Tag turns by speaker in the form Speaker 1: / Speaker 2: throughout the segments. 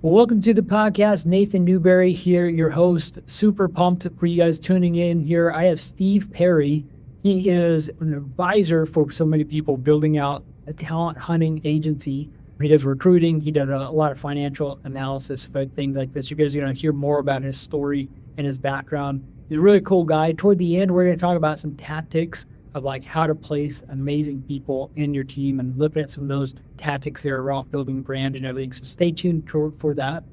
Speaker 1: Well, welcome to the podcast. Nathan Newberry here, your host. Super pumped for you guys tuning in here. I have Steve Perry. He is an advisor for so many people building out a talent hunting agency. He does recruiting. He does a lot of financial analysis for things like this. You guys are going to hear more about his story and his background. He's a really cool guy. Toward the end, we're going to talk about some tactics of like how to place amazing people in your team and look at some of those tactics there around building brand and everything. So stay tuned for that.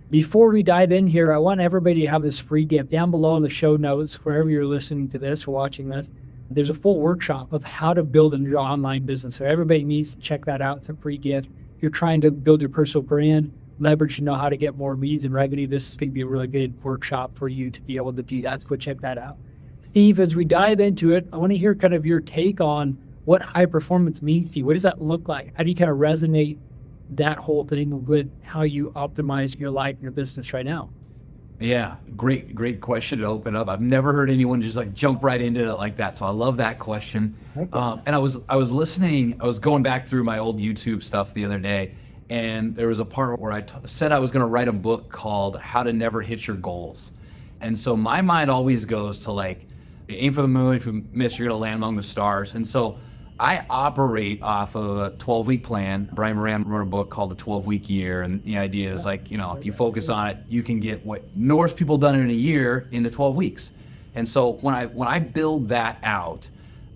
Speaker 1: Before we dive in here, I want everybody to have this free gift. Down below in the show notes, wherever you're listening to this or watching this, there's a full workshop of how to build a new online business. So everybody needs to check that out. It's a free gift. If you're trying to build your personal brand, leverage to know how to get more leads and revenue, this could be a really good workshop for you to be able to do that. So go check that out. Steve, as we dive into it, I want to hear kind of your take on what high performance means to you. What does that look like? How do you kind of resonate that whole thing with how you optimize your life and your business right now?
Speaker 2: Yeah, great question to open up. I've never heard anyone just like jump right into it like that. So I love that question. Okay. And I was listening, I was going back through my old YouTube stuff the other day, and there was a part where I said I was going to write a book called How to Never Hit Your Goals. And so my mind always goes to like, aim for the moon. If you miss, you're going to land among the stars. And so I operate off of a 12-week plan. Brian Moran wrote a book called The 12-Week Year. And the idea is like, if you focus on it, you can get what Norse people done in a year into 12 weeks. And so when I build that out,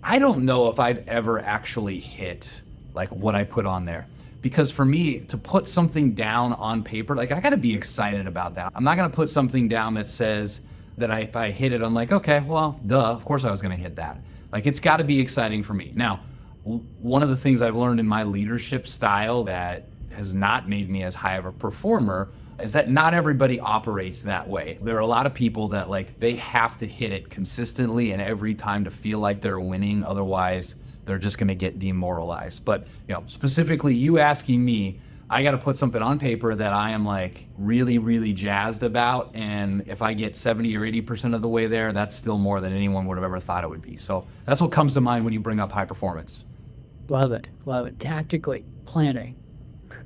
Speaker 2: I don't know if I've ever actually hit like what I put on there. Because for me, to put something down on paper, like I got to be excited about that. I'm not going to put something down that says that if I hit it, I'm like, okay, well, duh, of course I was going to hit that. Like, it's got to be exciting for me. Now, one of the things I've learned in my leadership style that has not made me as high of a performer is that not everybody operates that way. There are a lot of people that like, they have to hit it consistently and every time to feel like they're winning. Otherwise, they're just going to get demoralized. But, specifically you asking me, I got to put something on paper that I am like really, really jazzed about. And if I get 70 or 80% of the way there, that's still more than anyone would have ever thought it would be. So that's what comes to mind when you bring up high performance.
Speaker 1: Love it. Love it. Tactically, planning,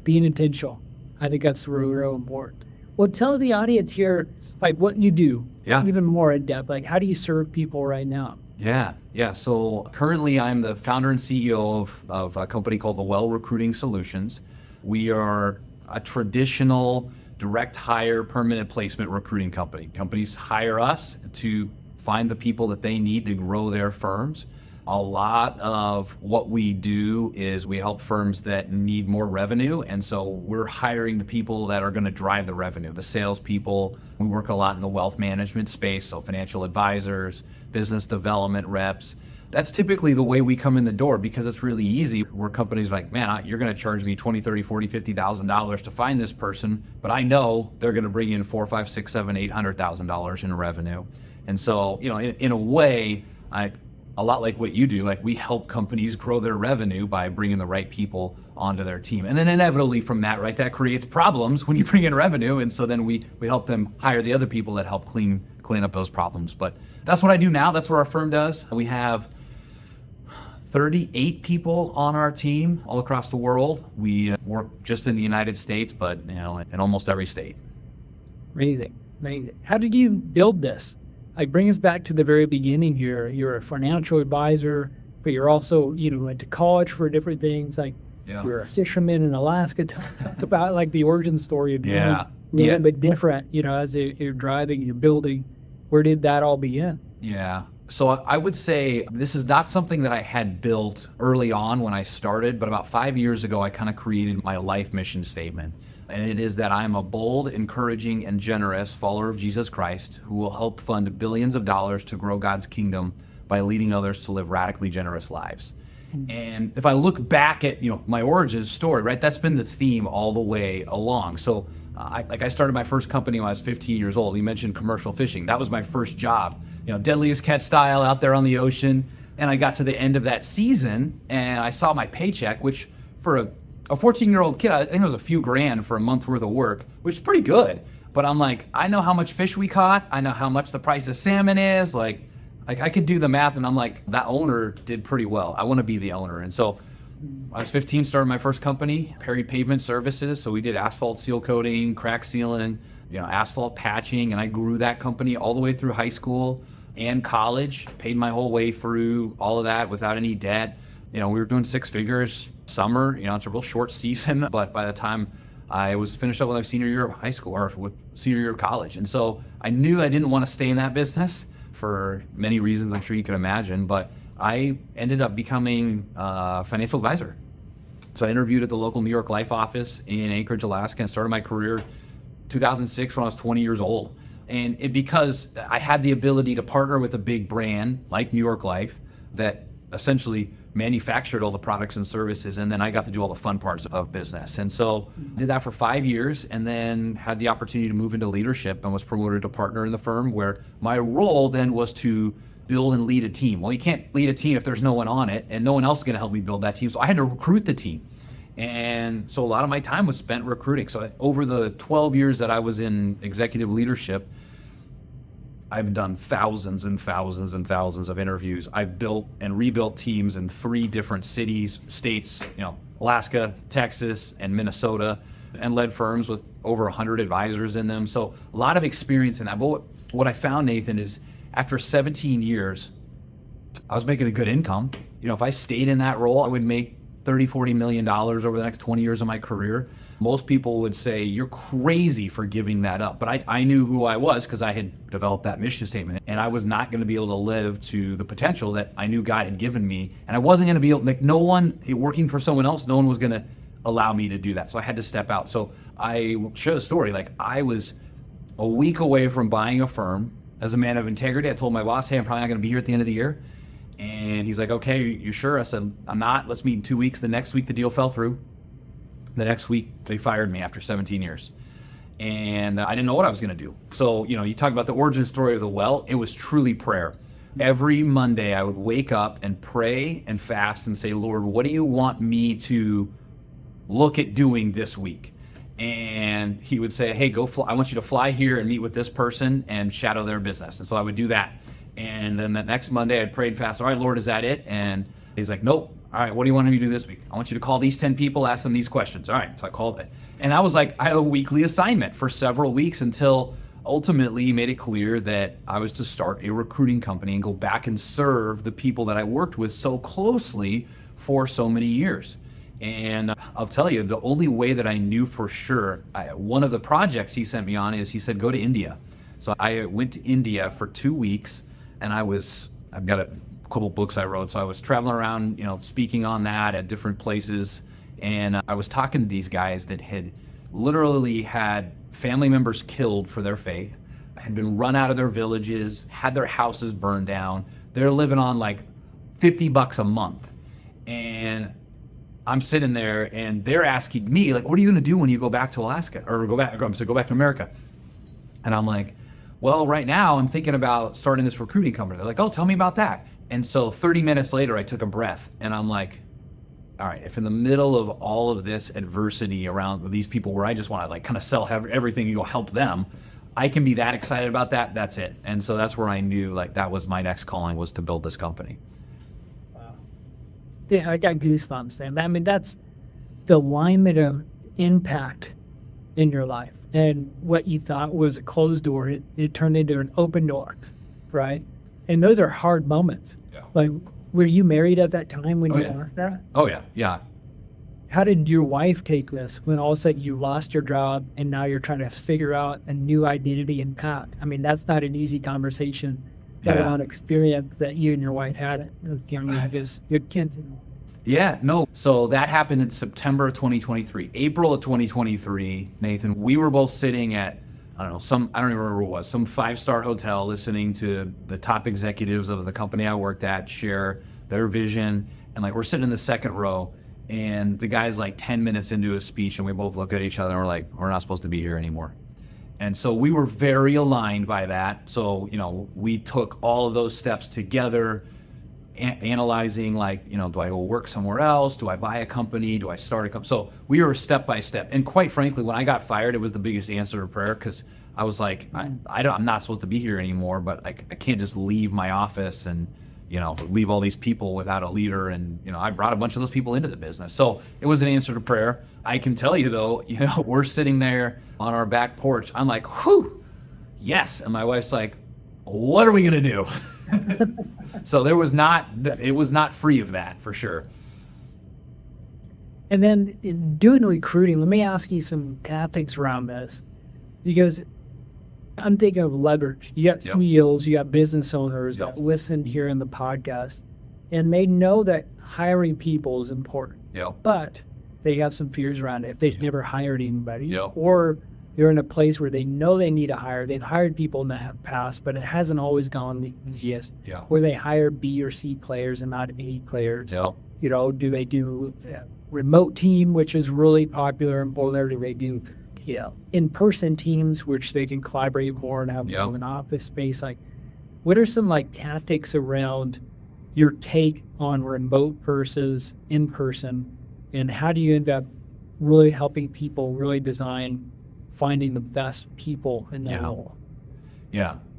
Speaker 1: being intentional. I think that's real important. Well, tell the audience here, like what you do, even more in depth. Like, how do you serve people right now?
Speaker 2: Yeah. So currently I'm the founder and CEO of a company called The Well Recruiting Solutions. We are a traditional direct hire permanent placement recruiting company. Companies hire us to find the people that they need to grow their firms. A lot of what we do is we help firms that need more revenue. And so we're hiring the people that are going to drive the revenue, the salespeople. We work a lot in the wealth management space, so financial advisors, business development reps. That's typically the way we come in the door because it's really easy. We're companies like, man, you're going to charge me $20, $30, $40, $50,000 to find this person, but I know they're going to bring in $4, $5, $6, $7, $800,000 in revenue. And so, in a way, a lot like what you do, like we help companies grow their revenue by bringing the right people onto their team. And then inevitably from that, right, that creates problems when you bring in revenue. And so then we help them hire the other people that help clean up those problems. But that's what I do now. That's what our firm does. We have 38 people on our team all across the world. We work just in the United States, but in almost every state.
Speaker 1: Amazing. How did you build this? Like, bring us back to the very beginning here. You're a financial advisor, but you're also, went to college for different things. Like, you're a fisherman in Alaska. Talk about like the origin story of being a little bit different, as you're driving, you're building. Where did that all begin?
Speaker 2: Yeah. So I would say this is not something that I had built early on when I started, but about 5 years ago, I kind of created my life mission statement. And it is that I'm a bold, encouraging, and generous follower of Jesus Christ who will help fund billions of dollars to grow God's kingdom by leading others to live radically generous lives. And if I look back at, my origin story, right, that's been the theme all the way along. So I started my first company when I was 15 years old. You mentioned commercial fishing. That was my first job, deadliest catch style out there on the ocean. And I got to the end of that season and I saw my paycheck, which for a 14-year-old kid, I think it was a few grand for a month's worth of work, which is pretty good. But I'm like, I know how much fish we caught. I know how much the price of salmon is. Like I could do the math and I'm like, that owner did pretty well. I want to be the owner. And so I was 15, started my first company, Perry Pavement Services. So we did asphalt seal coating, crack sealing, asphalt patching, and I grew that company all the way through high school and college, paid my whole way through all of that without any debt. We were doing six figures summer, it's a real short season, but by the time I was finished up with my senior year of high school or with senior year of college. And so I knew I didn't want to stay in that business for many reasons I'm sure you can imagine, but I ended up becoming a financial advisor. So I interviewed at the local New York Life office in Anchorage, Alaska, and started my career 2006 when I was 20 years old. And because I had the ability to partner with a big brand like New York Life that essentially manufactured all the products and services, and then I got to do all the fun parts of business. And so I did that for 5 years and then had the opportunity to move into leadership and was promoted to partner in the firm, where my role then was to build and lead a team. Well, you can't lead a team if there's no one on it, and no one else is going to help me build that team. So I had to recruit the team. And so a lot of my time was spent recruiting. So over the 12 years that I was in executive leadership, I've done thousands and thousands and thousands of interviews. I've built and rebuilt teams in 3 different cities, states, Alaska, Texas, and Minnesota, and led firms with over 100 advisors in them. So a lot of experience in that. But what I found, Nathan, is after 17 years, I was making a good income. If I stayed in that role, I would make $30-40 million over the next 20 years of my career. Most people would say, you're crazy for giving that up. But I knew who I was because I had developed that mission statement. And I was not going to be able to live to the potential that I knew God had given me. And I wasn't going to be able, no one, working for someone else, no one was going to allow me to do that. So I had to step out. So I share the story. I was a week away from buying a firm as a man of integrity. I told my boss, hey, I'm probably not going to be here at the end of the year. And he's like, okay, you sure? I said, I'm not. Let's meet in 2 weeks. The next week, the deal fell through. The next week, they fired me after 17 years. And I didn't know what I was going to do. So, you talk about the origin story of the well. It was truly prayer. Every Monday, I would wake up and pray and fast and say, Lord, what do you want me to look at doing this week? And he would say, hey, go fly. I want you to fly here and meet with this person and shadow their business. And so I would do that. And then the next Monday, I'd pray and fast. All right, Lord, is that it? And he's like, nope. All right, what do you want me to do this week? I want you to call these 10 people, ask them these questions. All right, so I called it. And I was I had a weekly assignment for several weeks until ultimately he made it clear that I was to start a recruiting company and go back and serve the people that I worked with so closely for so many years. And I'll tell you, the only way that I knew for sure, one of the projects he sent me on is he said, go to India. So I went to India for 2 weeks, and I've got a couple books I wrote. So I was traveling around, speaking on that at different places. And I was talking to these guys that had literally had family members killed for their faith, had been run out of their villages, had their houses burned down. They're living on $50 a month. And I'm sitting there and they're asking me, what are you going to do when you go back to Alaska or go back to America? And I'm like, well, right now I'm thinking about starting this recruiting company. They're like, oh, tell me about that. And so 30 minutes later, I took a breath and I'm like, all right, if in the middle of all of this adversity around these people where I just want to kind of sell everything and go help them, I can be that excited about that, that's it. And so that's where I knew that was my next calling, was to build this company.
Speaker 1: Wow. Yeah, I got goosebumps, man. I mean, that's the alignment of impact in your life. And what you thought was a closed door, it turned into an open door, right? And those are hard moments. Yeah. Were you married at that time when you lost that?
Speaker 2: Oh, yeah. Yeah.
Speaker 1: How did your wife take this when all of a sudden you lost your job and now you're trying to figure out a new identity and path? I mean, that's not an easy conversation. That amount of experience that you and your wife had because your kids.
Speaker 2: Yeah, no. So that happened in September of 2023. April of 2023, Nathan, we were both sitting at, I don't even remember what it was, some 5-star hotel, listening to the top executives of the company I worked at share their vision. And we're sitting in the second row and the guy's 10 minutes into his speech and we both look at each other and we're like, we're not supposed to be here anymore. And so we were very aligned by that. So, we took all of those steps together, analyzing do I go work somewhere else? Do I buy a company? Do I start a company? So we were step by step. And quite frankly, when I got fired, it was the biggest answer to prayer, because I was like, I'm not supposed to be here anymore, but I can't just leave my office and leave all these people without a leader. And, I brought a bunch of those people into the business. So it was an answer to prayer. I can tell you though, we're sitting there on our back porch. I'm like, whew, yes. And my wife's like, what are we going to do? So it was not free of that for sure.
Speaker 1: And then in doing recruiting, let me ask you some kind of things around this, because I'm thinking of leverage. You got CEOs, you got business owners that listen here in the podcast, and they know that hiring people is important. But they have some fears around it if they've never hired anybody, or they're in a place where they know they need to hire. They've hired people in the past, but it hasn't always gone the easiest. Where they hire B or C players and not A players. Do they do remote team, which is really popular in Boulder? Do they do in-person teams, which they can collaborate more and have an office space? Like, what are some tactics around your take on remote versus in-person, and how do you end up really helping people really design finding the best people in that role?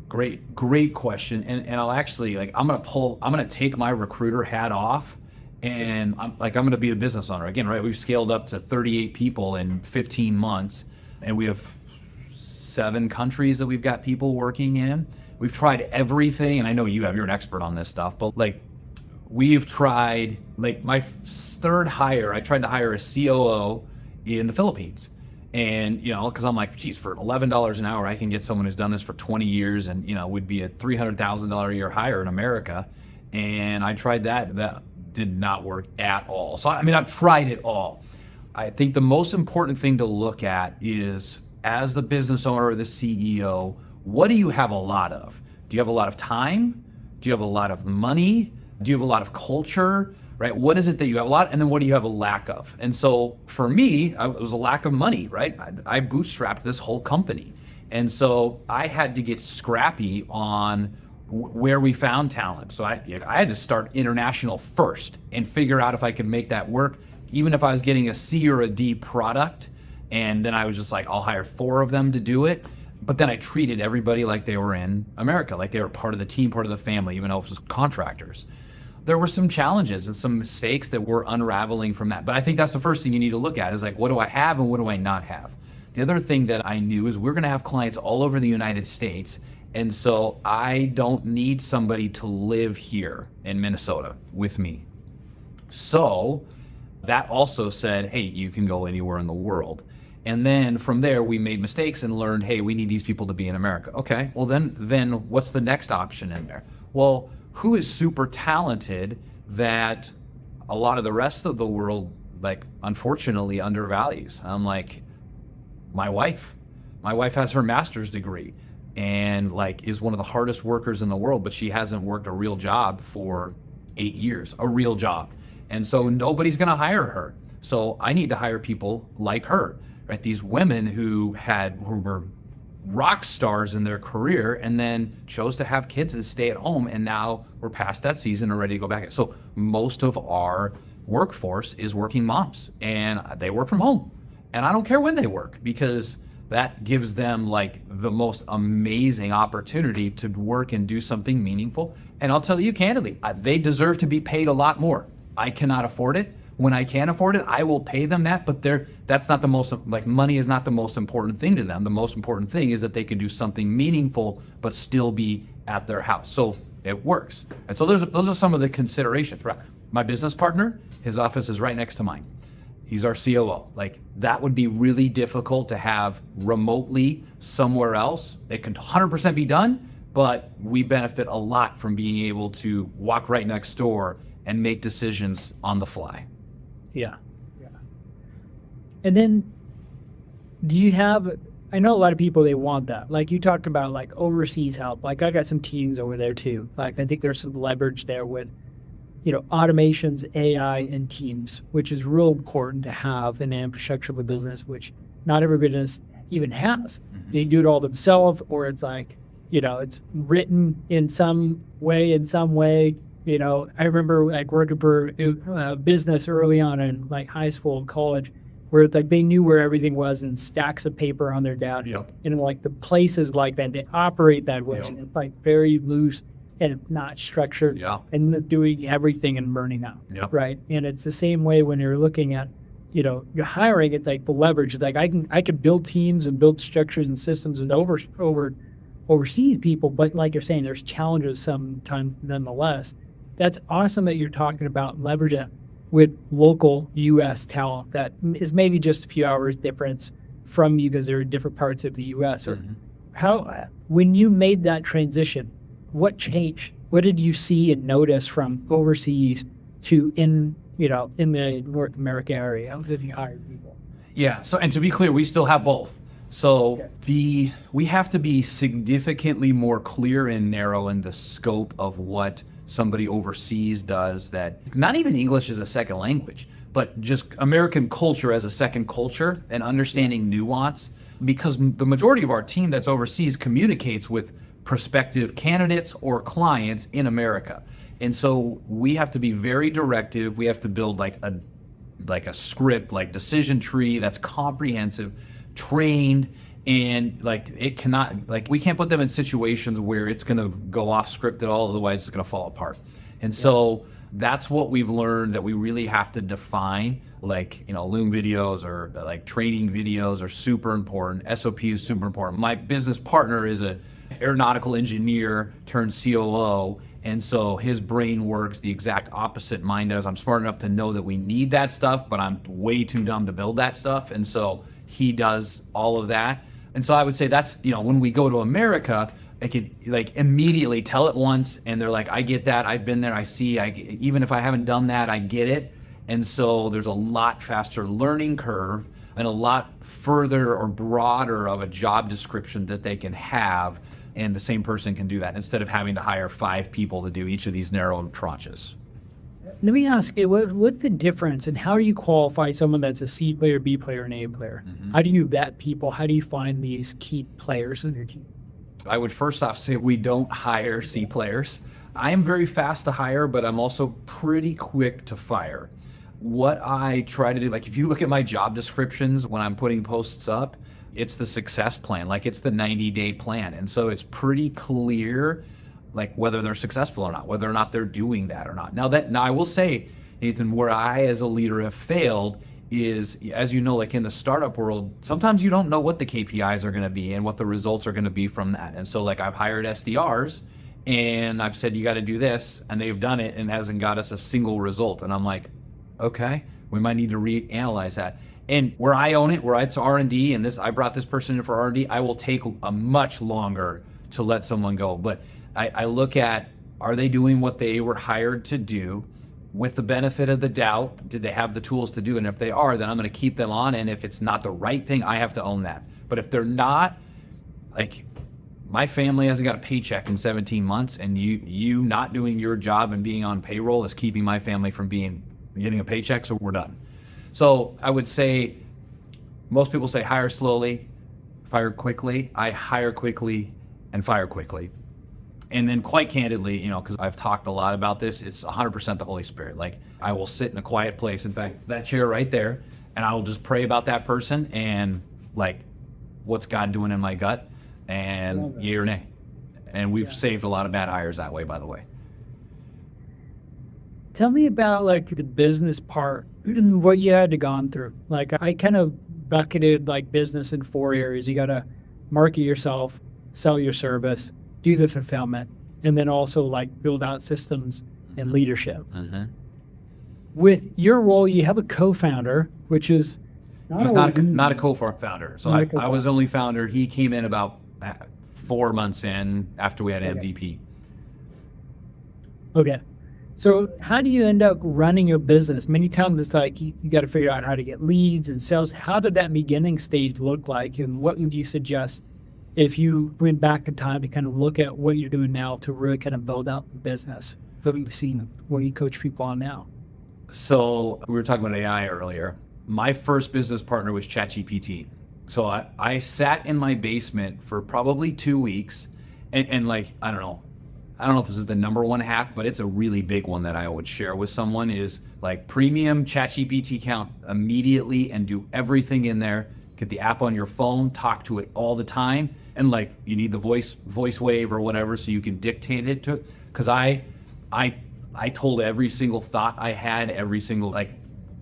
Speaker 2: Great question. And I'll actually I'm gonna take my recruiter hat off, and I'm gonna be a business owner again, right? We've scaled up to 38 people in 15 months, and we have 7 countries that we've got people working in. We've tried everything, and I know you're an expert on this stuff, but we've tried, my third hire, I tried to hire a COO in the Philippines. And, because I'm like, geez, for $11 an hour, I can get someone who's done this for 20 years and, would be a $300,000 a year hire in America. And I tried that. That did not work at all. So, I've tried it all. I think the most important thing to look at is, as the business owner or the CEO, what do you have a lot of? Do you have a lot of time? Do you have a lot of money? Do you have a lot of culture? Right? What is it that you have a lot? And then what do you have a lack of? And so for me, it was a lack of money, right? I bootstrapped this whole company. And so I had to get scrappy on where we found talent. So I had to start international first and figure out if I could make that work, even if I was getting a C or a D product. And then I was just like, I'll hire 4 of them to do it. But then I treated everybody like they were in America, like they were part of the team, part of the family, even though it was contractors. There were some challenges and some mistakes that were unraveling from that. But I think that's the first thing you need to look at is what do I have and what do I not have? The other thing that I knew is we're going to have clients all over the United States. And so I don't need somebody to live here in Minnesota with me. So that also said, hey, you can go anywhere in the world. And then from there, we made mistakes and learned, hey, we need these people to be in America. Okay, well then what's the next option in there? Well, who is super talented that a lot of the rest of the world, unfortunately undervalues? I'm like, my wife. My wife has her master's degree and is one of the hardest workers in the world, but she hasn't worked a real job for 8 years, a real job. And so nobody's gonna hire her. So I need to hire people like her, right? These women who were rock stars in their career and then chose to have kids and stay at home, and now we're past that season and ready to go back. So most of our workforce is working moms, and they work from home, and I don't care when they work, because that gives them the most amazing opportunity to work and do something meaningful. And I'll tell you candidly, they deserve to be paid a lot more. I cannot afford it. When I can afford it, I will pay them that, but that's not the most, money is not the most important thing to them. The most important thing is that they can do something meaningful, but still be at their house. So it works. And so those are some of the considerations. My business partner, his office is right next to mine. He's our COO. That would be really difficult to have remotely somewhere else. It can 100% be done, but we benefit a lot from being able to walk right next door and make decisions on the fly.
Speaker 1: Yeah. And then do you have, I know a lot of people, they want that. You talked about overseas help. I got some teams over there too. I think there's some leverage there with, automations, AI, and teams, which is real important to have in the infrastructure of a business, which not every business even has. Mm-hmm. They do it all themselves, or it's it's written in some way. I remember working for a business early on in high school and college, where they knew where everything was in stacks of paper on their desk. Yep. And the places that they operate that way. Yep. And it's very loose. and it's not structured,
Speaker 2: Yeah.
Speaker 1: and doing everything and burning out,
Speaker 2: Yep.
Speaker 1: right? And it's the same way when you're looking at, you're hiring. It's like the leverage. It's like I can build teams and build structures and systems and overseas people, but like you're saying, there's challenges sometimes nonetheless. That's awesome that you're talking about leveraging with local U.S. talent that is maybe just a few hours difference from you because they're in different parts of the U.S. Or how, when you made that transition, what changed? What did you see and notice from overseas to in the North America area? How did you hire people?
Speaker 2: Yeah. So, and to be clear, we still have both. So we have to be significantly more clear and narrow in the scope of what somebody overseas does, that not even English is a second language, but just American culture as a second culture and understanding nuance, because the majority of our team that's overseas communicates with prospective candidates or clients in America. And so we have to be very directive. We have to build like a script, like decision tree that's comprehensive, trained, and like it cannot, like we can't put them in situations where it's going to go off script at all, otherwise it's going to fall apart. And so that's what we've learned, that we really have to define, like, Loom videos or like training videos are super important. SOP is super important. My business partner is a aeronautical engineer turned COO, and so his brain works the exact opposite mine does. I'm smart enough to know that we need that stuff, but I'm way too dumb to build that stuff. And so he does all of that. And so I would say that's, when we go to America, I could like immediately tell it once and they're like, I get that. I've been there. I see, even if I haven't done that, I get it. And so there's a lot faster learning curve and a lot further or broader of a job description that they can have. And the same person can do that instead of having to hire 5 people to do each of these narrow tranches.
Speaker 1: Let me ask you, what's the difference and how do you qualify someone that's a C player, B player, and A player? How do you vet people? How do you find these key players in your team?
Speaker 2: I would first off say we don't hire C players. I am very fast to hire, but I'm also pretty quick to fire. What I try to do, like if you look at my job descriptions when I'm putting posts up, it's the success plan, like it's the 90-day plan. And so it's pretty clear like whether they're successful or not, whether or not they're doing that or not. Now I will say, Nathan, where I as a leader have failed is, as you know, like in the startup world, sometimes you don't know what the KPIs are going to be and what the results are going to be from that. And so like I've hired SDRs and I've said, you got to do this, and they've done it and hasn't got us a single result. And I'm like, okay, we might need to reanalyze that. And where I own it, where it's R&D and I brought this person in for R&D, I will take a much longer to let someone go. But I look at, are they doing what they were hired to do with the benefit of the doubt? Did they have the tools to do it? And if they are, then I'm going to keep them on. And if it's not the right thing, I have to own that. But if they're not, like my family hasn't got a paycheck in 17 months, and you not doing your job and being on payroll is keeping my family from getting a paycheck, so we're done. So I would say, most people say hire slowly, fire quickly. I hire quickly and fire quickly. And then quite candidly, because I've talked a lot about this, it's 100% the Holy Spirit. Like I will sit in a quiet place, in fact, that chair right there, and I will just pray about that person and like, what's God doing in my gut, and yay or nay. And we've saved a lot of bad hires that way, by the way.
Speaker 1: Tell me about like the business part, what you had to gone through. Like I kind of bucketed like business in 4 areas. You got to market yourself, sell your service, do the fulfillment, and then also like build out systems and leadership. With your role, you have a co-founder, which is
Speaker 2: not a co-founder. So I was only founder. He came in about 4 months in after we had MVP.
Speaker 1: Okay. So how do you end up running your business? Many times it's like you got to figure out how to get leads and sales. How did that beginning stage look like? And what would you suggest if you went back in time to kind of look at what you're doing now to really kind of build out the business that we've seen where you coach people on now?
Speaker 2: So we were talking about AI earlier. My first business partner was ChatGPT. So I sat in my basement for probably 2 weeks and like, I don't know if this is the number one hack, but it's a really big one that I would share with someone is like premium ChatGPT account immediately and do everything in there. Get the app on your phone, talk to it all the time. And like you need the voice wave or whatever so you can dictate it to it. because I told every single thought I had, every single like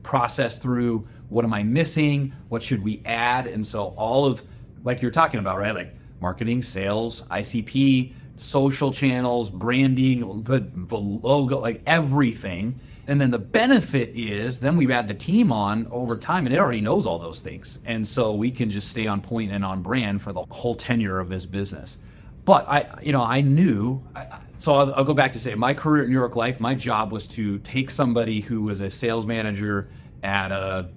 Speaker 2: process through what am I missing, what should we add, and so all of like you're talking about, right? Like marketing, sales, ICP, social channels, branding, the logo, like everything. And then the benefit is then we add the team on over time and it already knows all those things. And so we can just stay on point and on brand for the whole tenure of this business. But I knew, so I'll go back to say my career at New York Life, my job was to take somebody who was a sales manager at a,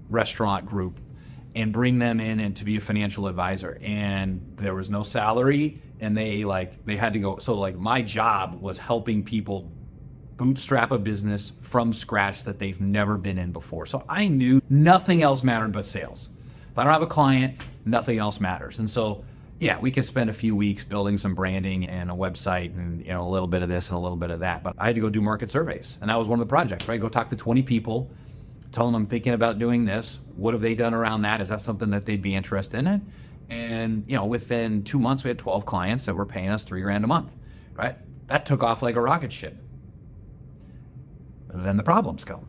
Speaker 2: restaurant group and bring them in and to be a financial advisor. And there was no salary and they had to go. So like my job was helping people bootstrap a business from scratch that they've never been in before. So I knew nothing else mattered but sales. If I don't have a client, nothing else matters. And so, yeah, we could spend a few weeks building some branding and a website and, a little bit of this and a little bit of that. But I had to go do market surveys. And that was one of the projects, right? Go talk to 20 people, tell them I'm thinking about doing this. What have they done around that? Is that something that they'd be interested in? And, within 2 months, we had 12 clients that were paying us $3,000 a month, right? That took off like a rocket ship. And then the problems come.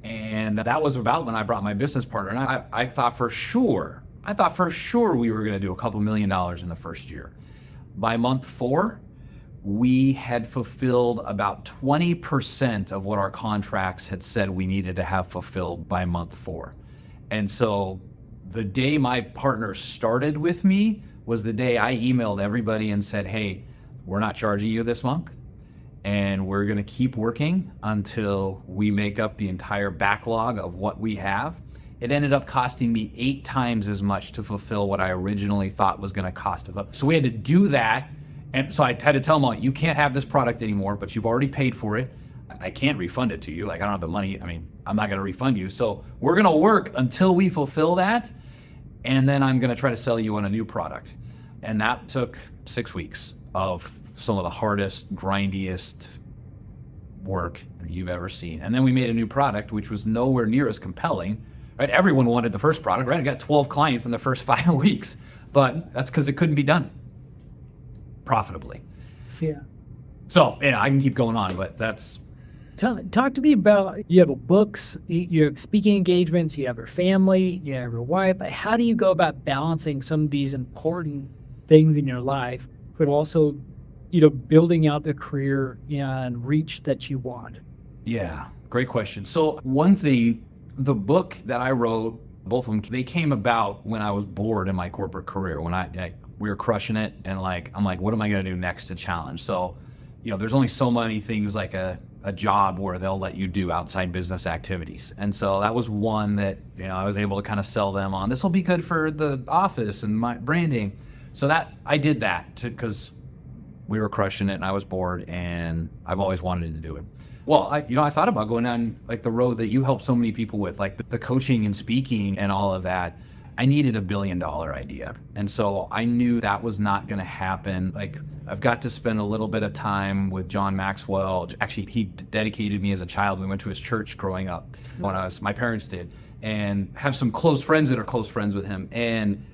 Speaker 2: And that was about when I brought my business partner. And I thought for sure we were going to do a couple $1 million in the first year. By month 4, we had fulfilled about 20% of what our contracts had said we needed to have fulfilled by month 4. And so the day my partner started with me was the day I emailed everybody and said, hey, we're not charging you this month. And we're going to keep working until we make up the entire backlog of what we have. It ended up costing me 8 times as much to fulfill what I originally thought was going to cost. So we had to do that. And so I had to tell them all, you can't have this product anymore, but you've already paid for it. I can't refund it to you. Like I don't have the money. I mean, I'm not going to refund you. So we're going to work until we fulfill that. And then I'm going to try to sell you on a new product. And that took 6 weeks of some of the hardest, grindiest work that you've ever seen. And then we made a new product, which was nowhere near as compelling, right? Everyone wanted the first product, right? I got 12 clients in the first 5 weeks, but that's because it couldn't be done profitably.
Speaker 1: Yeah.
Speaker 2: So, I can keep going on, but that's...
Speaker 1: Talk to me about, you have books, you have speaking engagements, you have your family, you have your wife. How do you go about balancing some of these important things in your life, but also building out the career and reach that you want?
Speaker 2: Yeah, great question. So one thing, the book that I wrote, both of them, they came about when I was bored in my corporate career, when we were crushing it. And I'm like, what am I going to do next to challenge? So, there's only so many things like a job where they'll let you do outside business activities. And so that was one that, I was able to kind of sell them on. This will be good for the office and my branding. So that I did that because we were crushing it and I was bored and I've always wanted to do it. Well, I thought about going down like the road that you help so many people with, like the coaching and speaking and all of that. I needed $1 billion idea. And so I knew that was not going to happen. Like I've got to spend a little bit of time with John Maxwell. Actually, he dedicated me as a child. We went to his church growing up my parents did, and have some close friends that are close friends with him. And,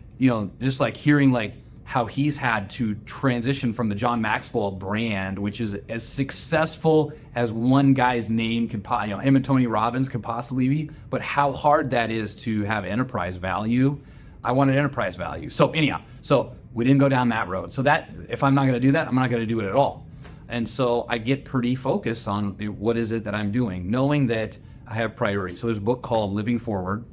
Speaker 2: just like hearing like how he's had to transition from the John Maxwell brand, which is as successful as one guy's name could, him and Tony Robbins could possibly be, but how hard that is to have enterprise value. I wanted enterprise value. So anyhow, we didn't go down that road. So that, if I'm not going to do that, I'm not going to do it at all. And so I get pretty focused on what is it that I'm doing, knowing that I have priorities. So there's a book called Living Forward,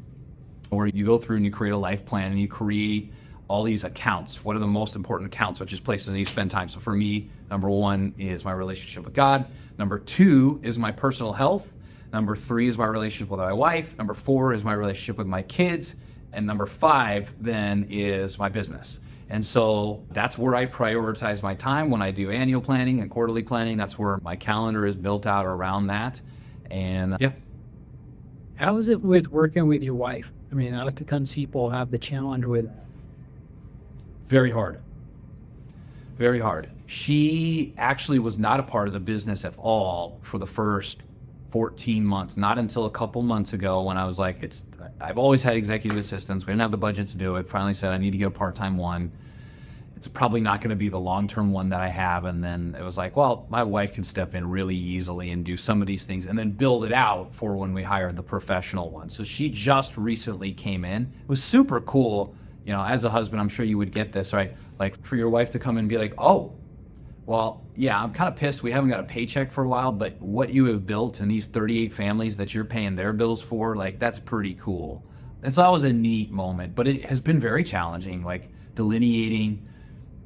Speaker 2: where you go through and you create a life plan and you create all these accounts. What are the most important accounts, which is places that you spend time. So for me, number 1 is my relationship with God. Number 2 is my personal health. Number 3 is my relationship with my wife. Number 4 is my relationship with my kids. And number 5 then is my business. And so that's where I prioritize my time when I do annual planning and quarterly planning. That's where my calendar is built out around that. And yeah.
Speaker 1: How is it with working with your wife? I mean, I like to tons of people have the challenge with
Speaker 2: Very hard. Very hard. She actually was not a part of the business at all for the first 14 months, not until a couple months ago when I was like, I've always had executive assistants. We didn't have the budget to do it. Finally said, I need to get a part-time one. it's probably not going to be the long-term one that I have. And then it was like, well, my wife can step in really easily and do some of these things and then build it out for when we hire the professional one. So she just recently came in. It was super cool. You know, as a husband, I'm sure you would get this, right? Like for your wife to come in and be like, oh, well, yeah, I'm kind of pissed we haven't got a paycheck for a while, but what you have built and these 38 families that you're paying their bills for, like that's pretty cool. And so that was a neat moment, but it has been very challenging, like delineating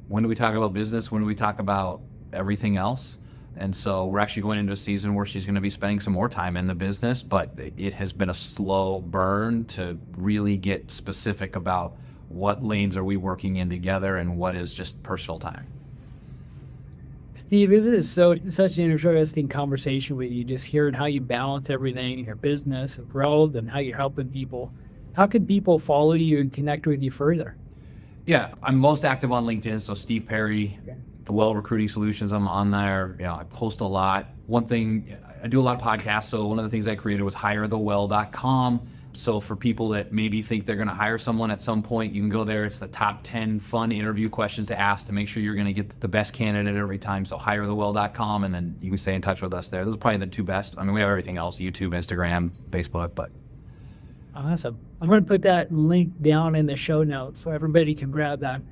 Speaker 2: when do we talk about business, when do we talk about everything else. And so we're actually going into a season where she's going to be spending some more time in the business, but it has been a slow burn to really get specific about what lanes are we working in together and what is just personal time.
Speaker 1: Steve, this is such an interesting conversation with you, just hearing how you balance everything, your business, growth, and how you're helping people. How could people follow you and connect with you further?
Speaker 2: Yeah, I'm most active on LinkedIn, so Steve Perry, the Well Recruiting Solutions, I'm on there. You know, I post a lot. One thing, I do a lot of podcasts, so one of the things I created was hirethewell.com. So for people that maybe think they're going to hire someone at some point, you can go there. It's the top 10 fun interview questions to ask to make sure you're going to get the best candidate every time. So hirethewell.com, and then you can stay in touch with us there. Those are probably the two best. I mean, we have everything else, YouTube, Instagram, Facebook, but.
Speaker 1: Awesome. I'm going to put that link down in the show notes so everybody can grab that.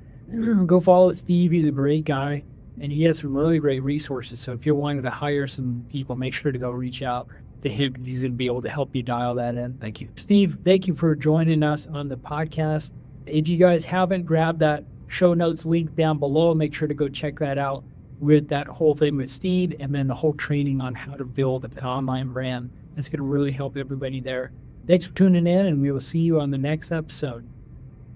Speaker 1: Go follow Steve. He's a great guy, and he has some really great resources. So if you're wanting to hire some people, make sure to go reach out to him. He's going to be able to help you dial that in.
Speaker 2: Thank you.
Speaker 1: Steve, thank you for joining us on the podcast. If you guys haven't grabbed that show notes link down below, make sure to go check that out with that whole thing with Steve and then the whole training on how to build an online brand. It's going to really help everybody there. Thanks for tuning in, and we will see you on the next episode.